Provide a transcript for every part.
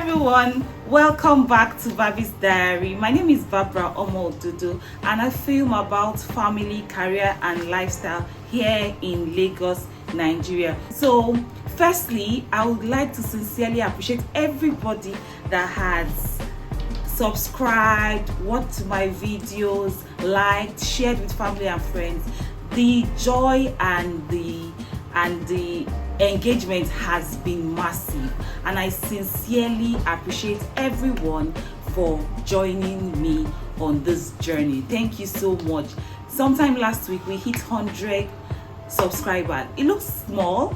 everyone, welcome back to Babi's Diary. My name is Barbara Omo-Odudu and I film about family, career and lifestyle here in Lagos, Nigeria. So firstly, I would like to sincerely appreciate everybody that has subscribed, watched my videos, liked, shared with family and friends. The joy and the engagement has been massive, and I sincerely appreciate everyone for joining me on this journey. Thank you so much. Sometime last week we hit 100 subscribers. It looks small,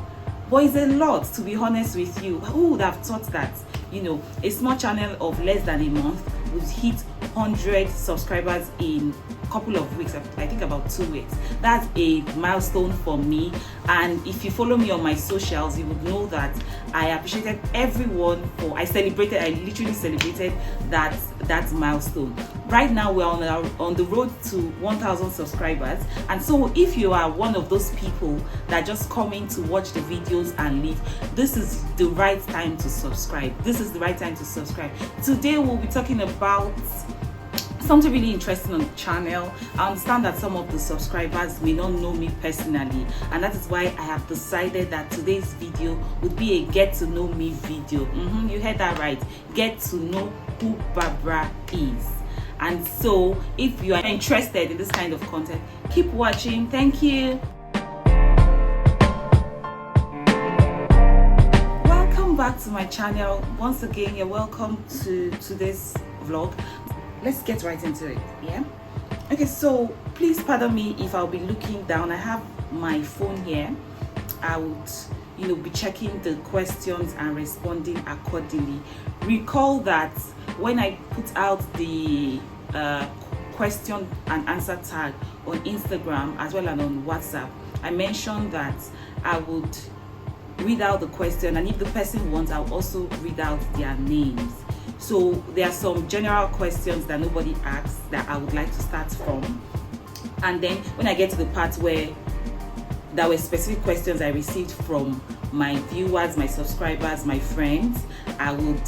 but it's a lot, to be honest with you. Who would have thought that, you know, a small channel of less than a month would hit 100 subscribers in a couple of weeks, I think about 2 weeks. That's a milestone for me, and if you follow me on my socials, you would know that I appreciated everyone for, I literally celebrated that milestone. Right now we're on the road to 1,000 subscribers, and so if you are one of those people that just come in to watch the videos and leave, this is the right time to subscribe. Today we'll be talking about something really interesting on the channel. I understand that some of the subscribers may not know me personally, and that is why I have decided that today's video would be a get to know me video. You heard that right, get to know who Barbara is. And so if you are interested in this kind of content, keep watching. Thank you. Welcome back to my channel. Once again, you're welcome to today's vlog. Let's get right into it. Yeah, okay, so please pardon me if I'll be looking down. I have my phone here. I would be checking the questions and responding accordingly. Recall that when I put out the question and answer tag on Instagram as well as on WhatsApp, I mentioned that I would read out the question, and if the person wants, I'll also read out their names. So there are some general questions that nobody asks that I would like to start from, and then when I get to the part where there were specific questions I received from my viewers, my subscribers, my friends, I would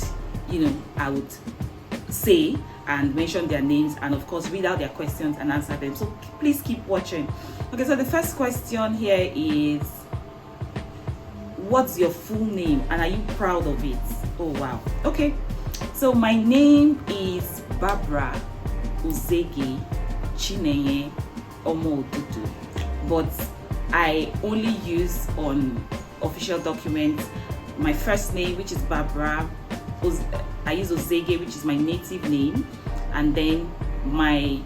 say and mention their names, and of course read out their questions and answer them. So please keep watching. Okay, so the first question here is, what's your full name and are you proud of it? Oh wow. Okay, so my name is Barbara Uzege Chinenye Omo-Odudu, but I only use on official documents my first name, which is Barbara. I use Uzege, which is my native name, and then my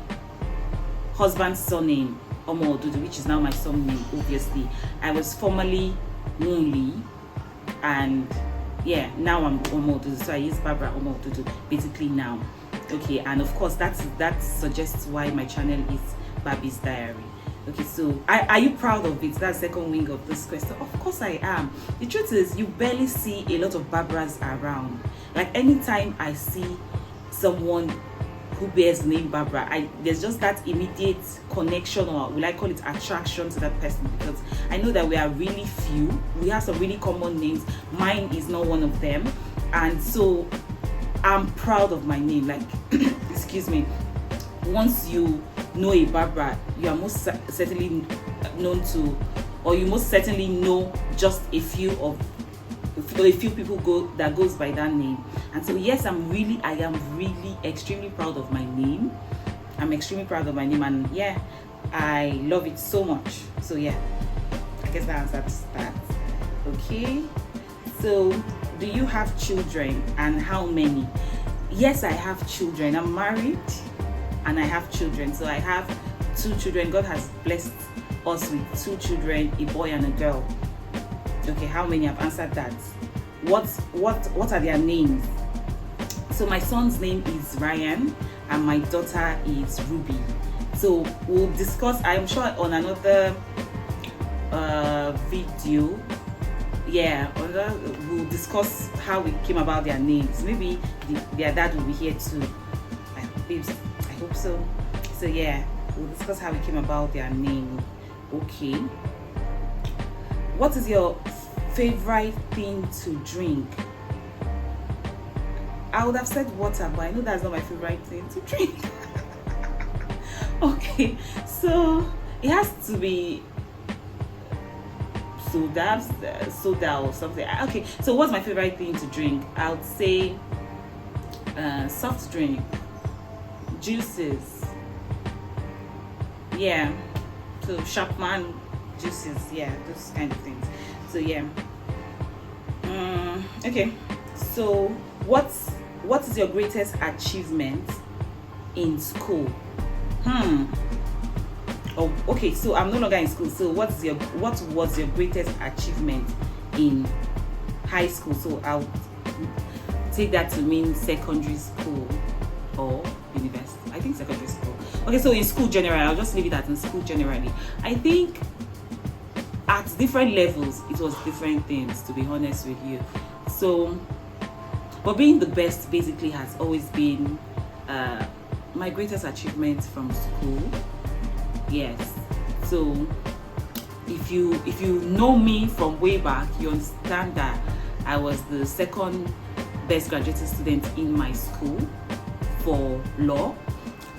husband's surname Omo-Odudu, which is now my surname. Obviously, I was formerly Wunli, and yeah, now I'm Omo-Odudu, so I use Barbara Omo-Odudu basically now. Okay, and of course that suggests why my channel is Babi's Diary. Okay, so are you proud of it? That's the second wing of this question. Of course I am. The truth is, you barely see a lot of Barbaras around. Like, anytime I see someone who bears the name Barbara, there's just that immediate connection, or will I call it attraction, to that person, because I know that we are really few. We have some really common names. Mine is not one of them, and so I'm proud of my name. Like, excuse me, once you know a Barbara, you are most certainly known to, or you most certainly know just a few people that goes by that name. And so yes, I am really extremely proud of my name. I'm extremely proud of my name, and yeah, I love it so much. So yeah, I guess that answers that. Okay, so do you have children, and how many? Yes, I have children. I'm married and I have children. So I have 2 children. God has blessed us with 2 children, a boy and a girl. Okay, how many? I've answered that. What are their names? So my son's name is Ryan and my daughter is Ruby. So we'll discuss, I'm sure, on another video. Yeah, we'll discuss how we came about their names. Maybe their dad will be here too. I hope so. So yeah, we'll discuss how we came about their name. Okay, what is your favorite thing to drink? I would have said water, but I know that's not my favorite thing to drink. Okay, so it has to be soda or something. Okay, so what's my favorite thing to drink? I would say soft drink, juices, yeah, so Chapman juices, yeah, those kind of things. So yeah, okay, so what is your greatest achievement in school? Oh, okay, so I'm no longer in school. So what was your greatest achievement in high school? So I'll take that to mean secondary school or university. I think secondary school. Okay, so in school generally, I'll just leave it at in school generally. I think at different levels, it was different things, to be honest with you. So, but being the best basically has always been my greatest achievement from school. Yes, so if you know me from way back, you understand that I was the second best graduating student in my school for law,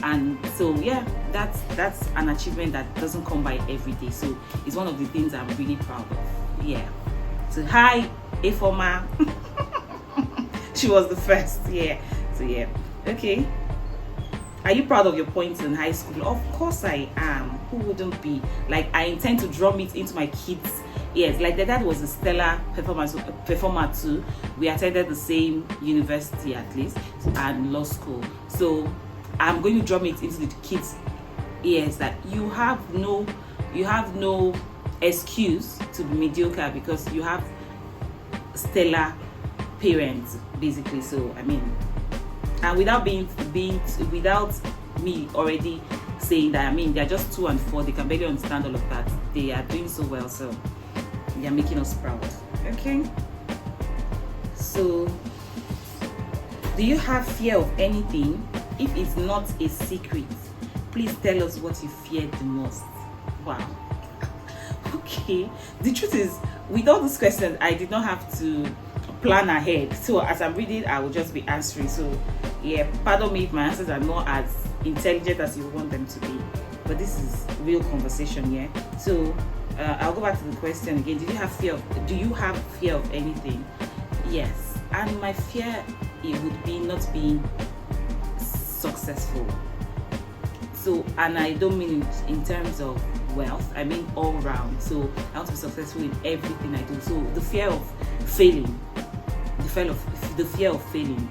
and so yeah, that's an achievement that doesn't come by every day. So it's one of the things I'm really proud of. Yeah. So hi, Ifoma. She was the first. Yeah. So yeah. Okay. Are you proud of your points in high school? Of course I am. Who wouldn't be? Like, I intend to drum it into my kids' ears. Like, the dad was a stellar performer too. We attended the same university at least, and law school. So I'm going to drum it into the kids' ears that you have no excuse to be mediocre because you have stellar parents, basically. So I mean, and without without me already saying that, I mean, they're just 2 and 4, they can barely understand all of that. They are doing so well, so they are making us proud. Okay, so do you have fear of anything? If it's not a secret, please tell us what you fear the most. Wow. Okay, the truth is, with all these questions, I did not have to plan ahead, so as I'm reading, I will just be answering. So yeah, pardon me if my answers are not as intelligent as you want them to be, but this is real conversation. Yeah, so I'll go back to the question again. Do you have fear of anything? Yes, and my fear, it would be not being successful. So, and I don't mean it in terms of wealth, I mean all round. So I want to be successful in everything I do. So the fear of failing, the fear of failing,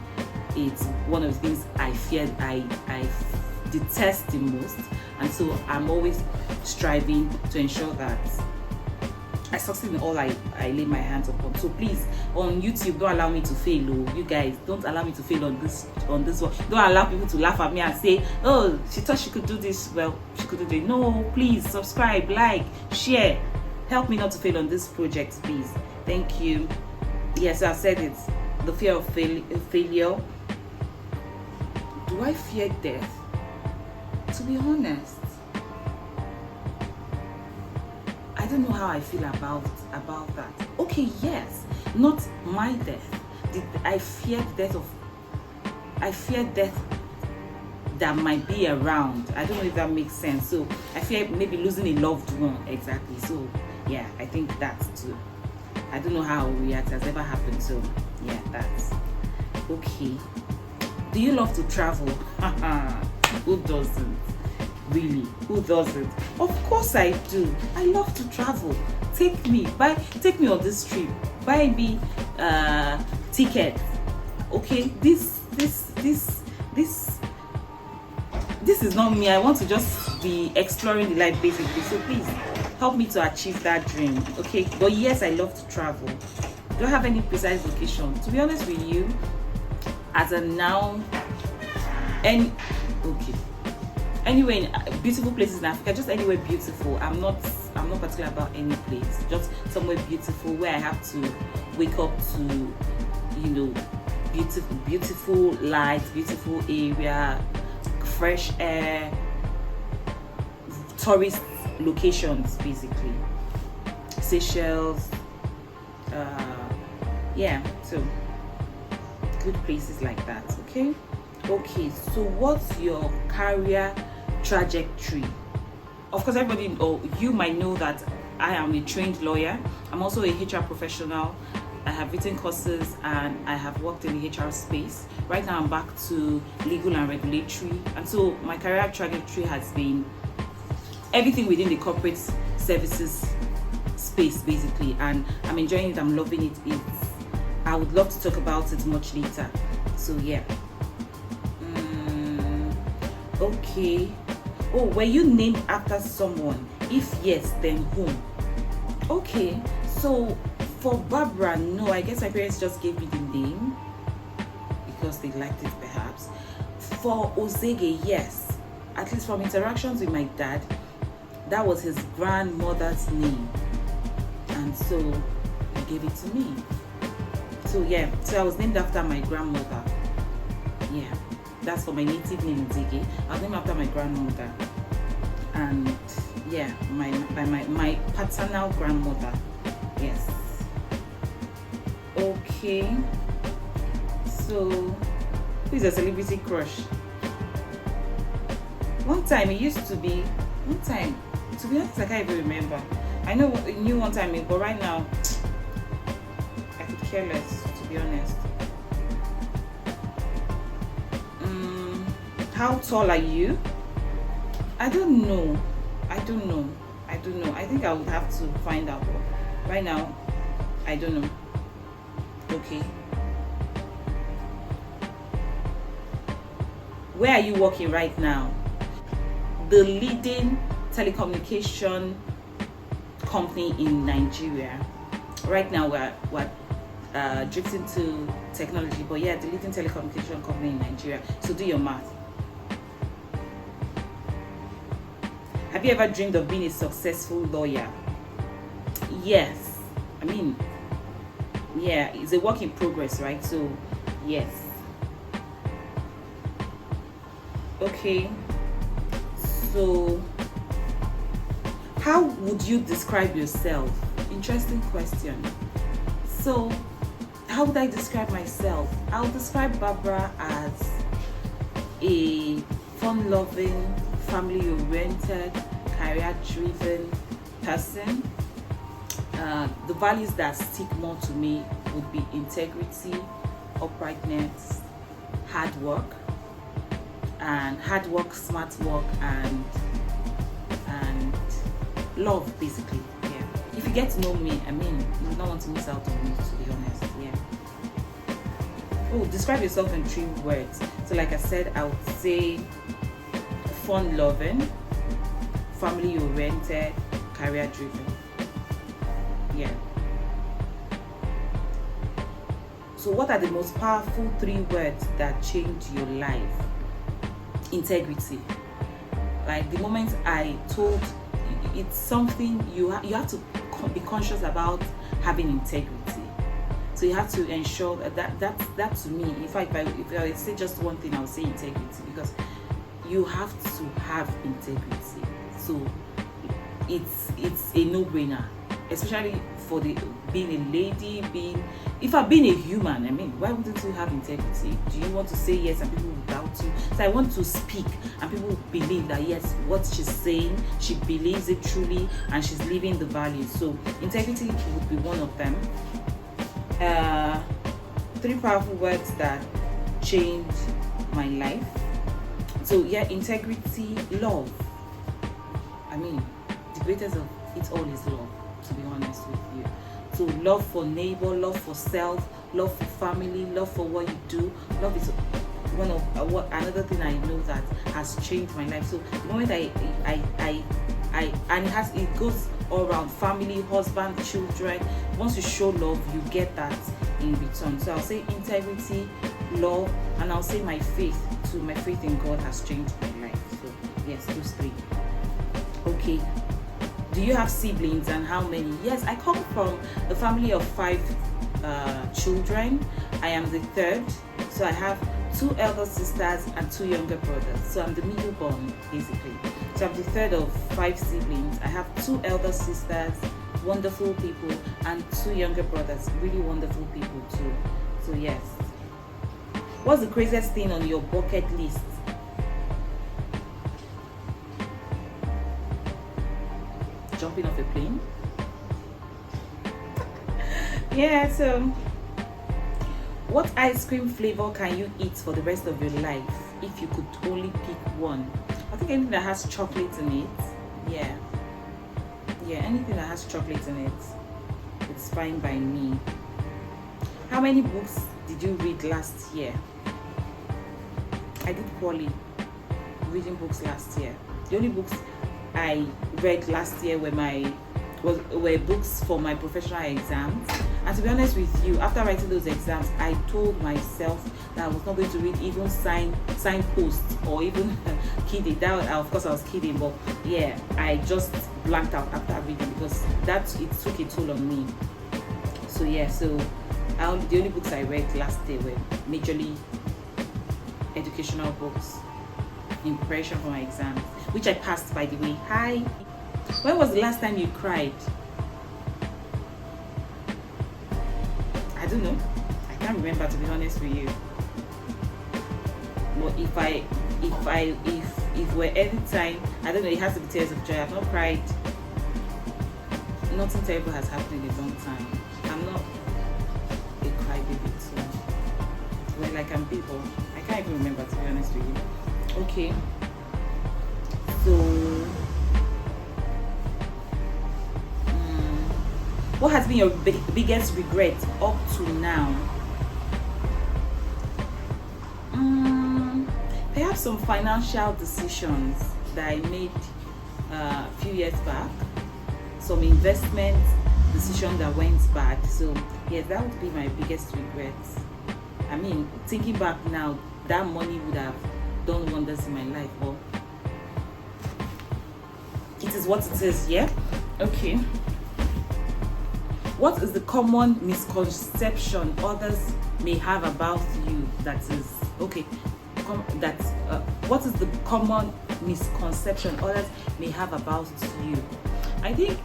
it's one of the things I fear, I detest the most, and so I'm always striving to ensure that I succeed in all I lay my hands upon. So please, on YouTube, don't allow me to fail. Oh, you guys, don't allow me to fail on this one. Don't allow people to laugh at me and say, oh, she thought she could do this. Well, she couldn't do it. No, please subscribe, like, share. Help me not to fail on this project, please. Thank you. Yes, I said it. The fear of failure. Do I fear death? To be honest, I don't know how I feel about that. Okay, yes, not my death. I fear death that might be around. I don't know if that makes sense. So I fear maybe losing a loved one. Exactly. So yeah, I think that's too. I don't know how I'll react. Has never happened. So yeah, that's okay. Do you love to travel? Who doesn't? Really, who doesn't? Of course I do. I love to travel. Take me on this trip. Buy me tickets. Okay, this is not me. I want to just be exploring the life basically. So please help me to achieve that dream. Okay, but yes, I love to travel. Don't have any precise location. To be honest with you, as a now, anywhere in beautiful places in Africa, just anywhere beautiful. I'm not particular about any place, just somewhere beautiful where I have to wake up to, beautiful lights, beautiful area, fresh air, tourist locations basically. Seychelles, yeah, so good places like that. Okay, so what's your career trajectory? Of course, everybody, or you might know that I am a trained lawyer. I'm also a HR professional. I have written courses and I have worked in the HR space. Right now I'm back to legal and regulatory, and so my career trajectory has been everything within the corporate services space basically, and I'm enjoying it. I'm loving it. I would love to talk about it much later. So yeah. Okay. Oh, were you named after someone? If yes, then whom? Okay, so for Barbara, no, I guess my parents just gave me the name because they liked it perhaps. For Ozege, yes, at least from interactions with my dad, that was his grandmother's name, and so he gave it to me. So yeah, so I was named after my grandmother. Yeah, that's for my native name, Ozege. I was named after my grandmother, and yeah, my paternal grandmother. Yes. Okay, so who is a celebrity crush? One time, to be honest, I can't even remember. I know what knew one time, but right now I could care less, to be honest. How tall are you? I don't know. I think I would have to find out. Right now, I don't know. Okay. Where are you working right now? The leading telecommunication company in Nigeria. Right now, we're drifting to technology, but yeah, the leading telecommunication company in Nigeria. So do your math. Have you ever dreamed of being a successful lawyer? Yes. I mean, yeah, it's a work in progress, right? So, yes. Okay. So, how would you describe yourself? Interesting question. So, how would I describe myself? I would describe Barbara as a fun-loving, family-oriented, career-driven person. The values that stick more to me would be integrity, uprightness, hard work, smart work, and love, basically. Yeah. If you get to know me, I mean, you would not want to miss out on me, to be honest. Yeah. Oh, describe yourself in 3 words. So, like I said, I would say fun-loving, family-oriented, career-driven. Yeah. So what are the most powerful 3 words that change your life? Integrity. Like the moment I told, it's something you have to be conscious about having integrity. So you have to ensure that to me, if I say just one thing, I would say integrity, because you have to have integrity. So it's a no-brainer, especially for being a lady, if I've been a human. I mean, why wouldn't you have integrity? Do you want to say yes and people will doubt you? So I want to speak and people believe that yes, what she's saying, she believes it truly and she's living the values. So integrity would be one of them. 3 powerful words that changed my life. So yeah, integrity, love. I mean, the greatest of it all is love, to be honest with you. So love for neighbor, love for self, love for family, love for what you do. Love is one of another thing I know that has changed my life. So the moment it goes all around: family, husband, children. Once you show love, you get that in return. So I'll say integrity, love, and I'll say my faith too. My faith in God has changed my life. So yes, those 3. Okay. Do you have siblings and how many? Yes, I come from a family of 5 children. I am the 3rd. So I have 2 elder sisters and 2 younger brothers. So I'm the middle born, basically. So I'm the 3rd of 5 siblings. I have 2 elder sisters, wonderful people, and 2 younger brothers, really wonderful people too. So yes. What's the craziest thing on your bucket list? Jumping off a plane. Yeah, so what ice cream flavor can you eat for the rest of your life if you could only pick one? I think anything that has chocolate in it. Yeah, anything that has chocolate in it, it's fine by me. How many books did you read last year? I did poorly reading books last year. The only books I read last year were books for my professional exams. And to be honest with you, after writing those exams, I told myself that I was not going to read even signposts or even kidding. Of course I was kidding, but yeah, I just blanked out after reading because it took a toll on me. So yeah, the only books I read last year were majorly educational books in preparation for my exams, which I passed, by the way. Hi. When was the last time you cried? I don't know. I can't remember, to be honest with you. But if we're any time, I don't know, it has to be tears of joy. I've not cried. Nothing terrible has happened in a long time. I'm not a crybaby, so well, I can be, but I can't even remember, to be honest with you. Okay. So what has been your biggest regret up to now? Perhaps some financial decisions that I made a few years back, some investment decision that went bad. So yes, that would be my biggest regret. I mean, thinking back now, that money would have done wonders in my life, but it is what it is. Yeah. Okay. What is the common misconception others may have about you that is okay? What is the common misconception others may have about you? I think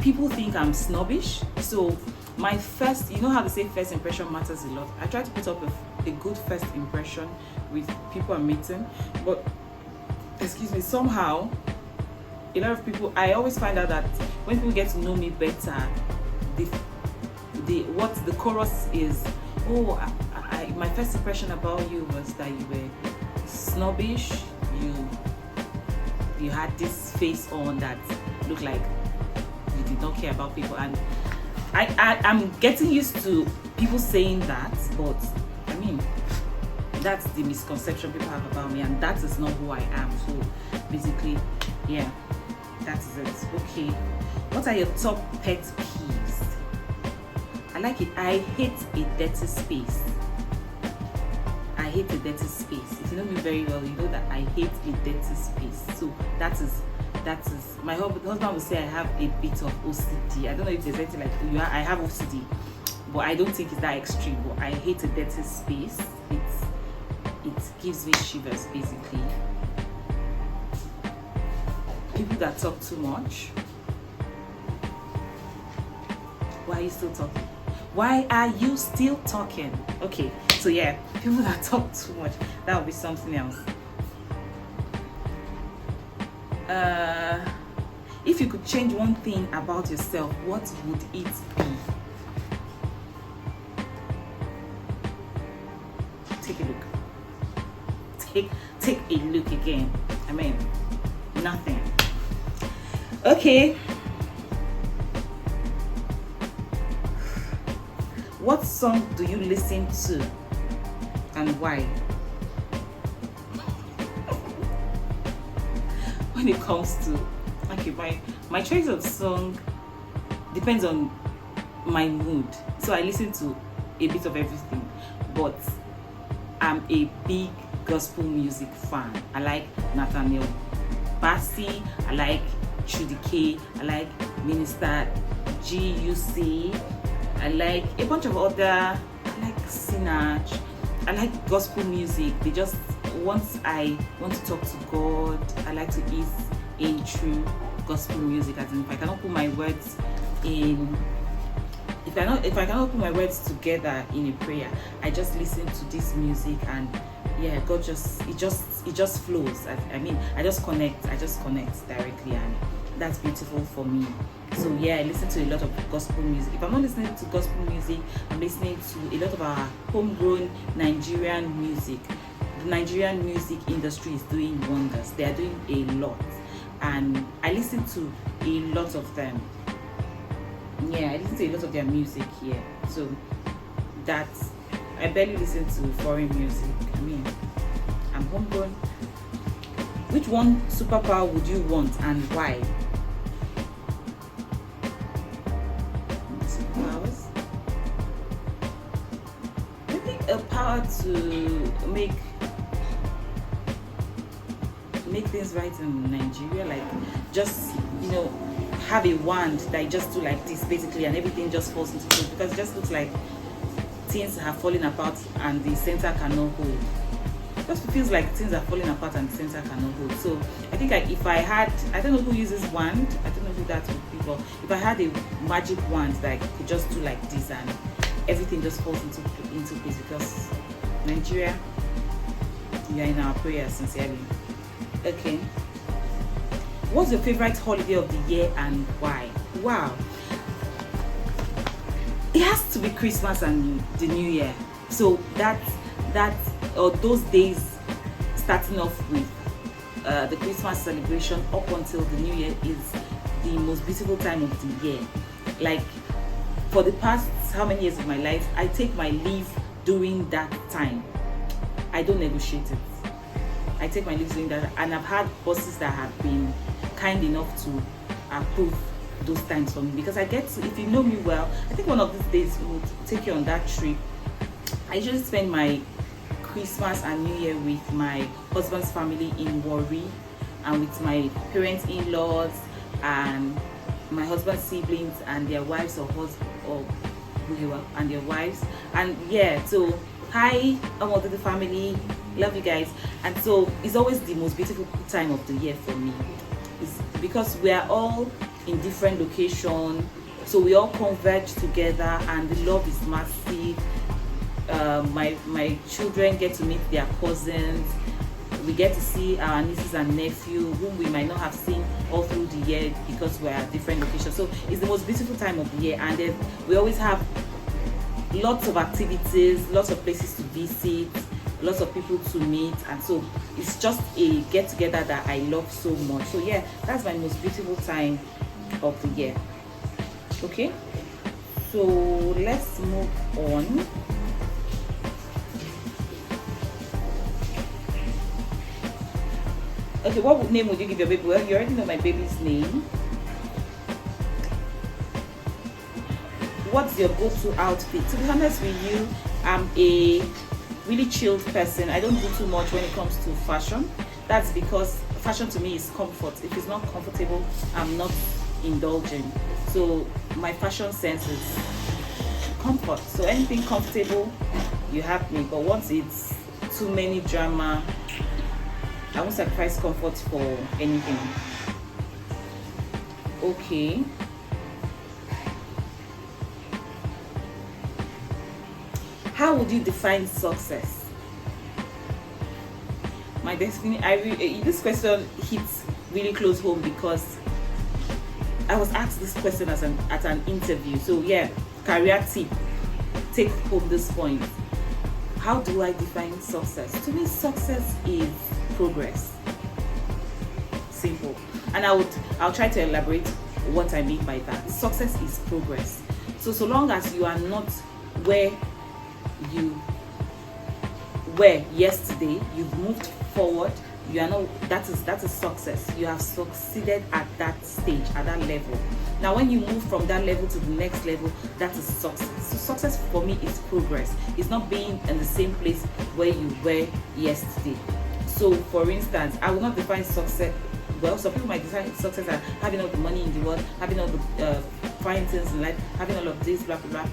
people think I'm snobbish. So my first, you know how they say first impression matters a lot. I try to put up a good first impression with people I'm meeting, but excuse me, somehow a lot of people, I always find out that when people get to know me better, what the chorus is, oh, my first impression about you was that you were snobbish, you had this face on that looked like you did not care about people, and I'm getting used to people saying that, but I mean, that's the misconception people have about me, and that is not who I am. So basically, yeah, that is it. Okay, what are your top pet peeves? I like it. I hate a dirty space. I hate a dirty space. If you know me very well, you know that I hate a dirty space. So that is my husband would say I have a bit of OCD. I don't know if there's anything like you. I have OCD, but I don't think it's that extreme. But I hate a dirty space. It gives me shivers, basically. People that talk too much. Why are you still talking? Why are you still talking? Okay, so yeah, people that talk too much, that would be something else. If you could change one thing about yourself, what would it be? Take a look. Take a look again. I mean, nothing. Okay. What song do you listen to and why? When it comes to, okay, my choice of song depends on my mood. So I listen to a bit of everything, but I'm a big gospel music fan. I like Nathaniel Bassey, I like Judy K, I like Minister GUC, I like a bunch of other, I like Sinach, I like gospel music. They just, once I want to talk to God, I like to ease in true gospel music, as in if I cannot put my words in, if I cannot put my words together in a prayer, I just listen to this music, and yeah, God just flows. I mean, I just connect directly, and that's beautiful for me. So yeah, I listen to a lot of gospel music. If I'm not listening to gospel music, I'm listening to a lot of our homegrown Nigerian music. The Nigerian music industry is doing wonders. They are doing a lot, and I listen to a lot of them. Yeah, I listen to a lot of their music here. So that's, I barely listen to foreign music. I mean, I'm homegrown. Which one superpower would you want and why? Superpowers? I think a power to make things right in Nigeria, like just, have a wand that you just do like this basically, and everything just falls into place, because it just looks like things are falling apart and the center cannot hold. It just feels like things are falling apart and the center cannot hold. So I think if I had, I don't know who uses wand, I don't know who that would be, but if I had a magic wand that I could just do like this and everything just falls into place, because Nigeria, you are in our prayers sincerely. Okay. What's your favorite holiday of the year and why? Wow. It has to be Christmas and the New Year. So those days starting off with the Christmas celebration up until the New Year is the most beautiful time of the year. Like for the past how many years of my life, I take my leave during that time. I don't negotiate it. I take my leave during that, and I've had bosses that have been kind enough to approve those times for me, because I get to, if you know me well, I think one of these days we'll take you on that trip. I usually spend my Christmas and New Year with my husband's family in Warri, and with my parents, in-laws, and my husband's siblings and their wives and their wives. And yeah, so hi, I'm all the family, love you guys. And so it's always the most beautiful time of the year for me. It's because we are all in different locations, so we all converge together, and the love is massive. My children get to meet their cousins. We get to see our nieces and nephews whom we might not have seen all through the year because we're at different locations. So it's the most beautiful time of the year, and then we always have lots of activities, lots of places to visit, lots of people to meet, and so it's just a get together that I love so much. So yeah, that's my most beautiful time of the year. Okay, so let's move on. Okay, what name would you give your baby? Well, you already know my baby's name. What's your go-to outfit? To be honest with you, I'm a really chilled person. I don't do too much when it comes to fashion. That's because fashion to me is comfort. If it's not comfortable, I'm not indulging. So my fashion sense is comfort. So anything comfortable, you have me. But once it's too many drama, I won't sacrifice comfort for anything. Okay. How would you define success? My destiny. This question hits really close home because I was asked this question at an interview. So yeah, career tip. Take home this point. How do I define success? To me, success is progress. Simple. And I'll try to elaborate what I mean by that. Success is progress. So long as you are not where you were yesterday, you've moved forward, you are not, that is success. You have succeeded at that stage, at that level. Now when you move from that level to the next level, that is success. So success for me is progress. It's not being in the same place where you were yesterday. So for instance, I will not define success. Well, some people might define success as having all the money in the world, having all the fine things in life, having all of this, blah blah blah.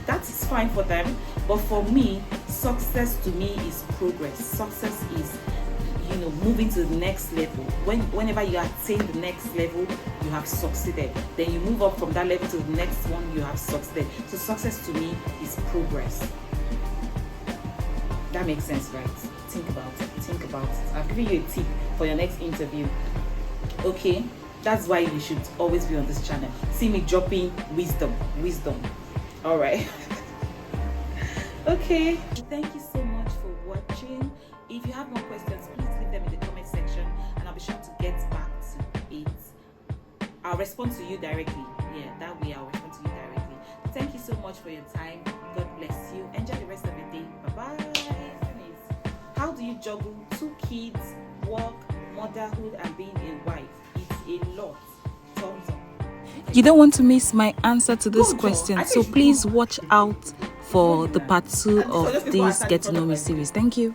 That is fine for them, but for me, success to me is progress. Success is you know, moving to the next level. Whenever you attain the next level, you have succeeded. Then you move up from that level to the next one, you have succeeded. So success to me is progress. That makes sense, right? Think about it. Think about it. I've given you a tip for your next interview. Okay, that's why you should always be on this channel. See me dropping wisdom. All right. Okay, thank you so much for watching. If you have more questions, please leave them in the comment section and I'll be sure to get back to it. I'll respond to you directly. Yeah, that way I'll respond to you directly. Thank you so much for your time. God bless you. Enjoy the rest of your day. Bye bye. How do you juggle 2 kids, work, motherhood, and being a wife? It's a lot. Thumbs up. You don't want to miss my answer to this question, so please watch out for the part 2 of this Get to Know Me series. Thank you.